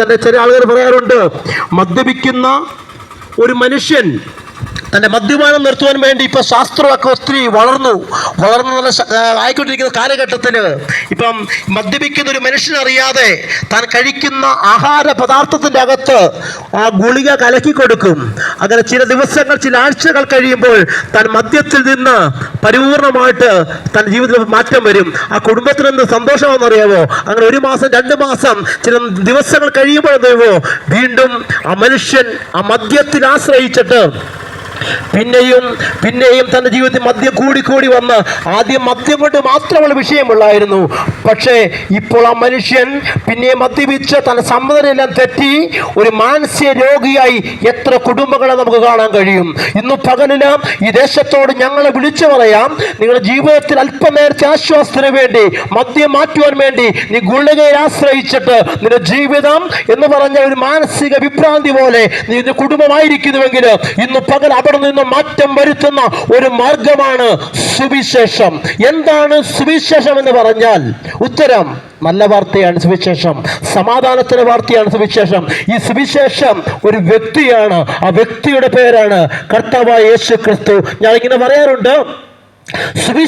തന്നെ ചില ആളുകൾ പറയാറുണ്ട്, മദ്യപിക്കുന്ന ഒരു മനുഷ്യൻ തൻ്റെ മദ്യപാനം നിർത്തുവാൻ വേണ്ടി ഇപ്പം ശാസ്ത്രമൊക്കെ ഒത്തിരി വളർന്നു ആയിക്കൊണ്ടിരിക്കുന്ന കാലഘട്ടത്തിൽ ഇപ്പം മദ്യപിക്കുന്ന ഒരു മനുഷ്യനറിയാതെ താൻ കഴിക്കുന്ന ആഹാര പദാർത്ഥത്തിൻ്റെ അകത്ത് ആ ഗുളിക കലക്കി കൊടുക്കും. അങ്ങനെ ചില ദിവസങ്ങൾ, ചില ആഴ്ചകൾ കഴിയുമ്പോൾ താൻ മദ്യത്തിൽ നിന്ന് പരിപൂർണമായിട്ട് തൻ്റെ ജീവിതത്തിൽ മാറ്റം വരും. ആ കുടുംബത്തിന് എന്ത് സന്തോഷമാണെന്നറിയാമോ? അങ്ങനെ 1 മാസം 2 മാസം ചില ദിവസങ്ങൾ കഴിയുമ്പോഴെന്നറിയുമോ വീണ്ടും ആ മനുഷ്യൻ ആ മദ്യത്തിൽ ആശ്രയിച്ചിട്ട് പിന്നെയും തൻ്റെ ജീവിതത്തിൽ മദ്യം കൂടി വന്ന് ആദ്യം മദ്യം കൊണ്ട് മാത്രമുള്ള വിഷയമുള്ളായിരുന്നു. പക്ഷേ ഇപ്പോൾ ആ മനുഷ്യൻ പിന്നെ മദ്യപിച്ച് തൻ്റെ സമ്മതനെല്ലാം തെറ്റി ഒരു മാനസിക രോഗിയായി എത്ര കുടുംബങ്ങളെ നമുക്ക് കാണാൻ കഴിയും. ഇന്ന് പകലിലും ഈ ദേശത്തോട് ഞങ്ങളെ വിളിച്ചു പറയാം, നിങ്ങളുടെ ജീവിതത്തിൽ അല്പനേരത്തെ ആശ്വാസത്തിന് വേണ്ടി മദ്യം മാറ്റുവാൻ വേണ്ടി നീ ഗുളികയെ ആശ്രയിച്ചിട്ട് നിന്റെ ജീവിതം എന്ന് പറഞ്ഞ ഒരു മാനസിക വിഭ്രാന്തി പോലെ നീ നിന്റെ കുടുംബമായിരിക്കുന്നുവെങ്കിൽ ഇന്ന് പകൽ അവിടെ നിന്ന് മാറ്റം വരുത്തുന്ന ഒരു മാർഗമാണ് സുവിശേഷം. എന്താണ് സുവിശേഷം എന്ന് പറഞ്ഞാൽ? ഉത്തരം നല്ല വാർത്തയാണ് സുവിശേഷം. സമാധാനത്തിന്റെ വാർത്തയാണ് സുവിശേഷം. ഈ സുവിശേഷം ഒരു വ്യക്തിയാണ്. ആ വ്യക്തിയുടെ പേരാണ് കർത്താവായ യേശു ക്രിസ്തു. ഞാൻ ഇങ്ങനെ പറയാറുണ്ട്, സുവിശേഷം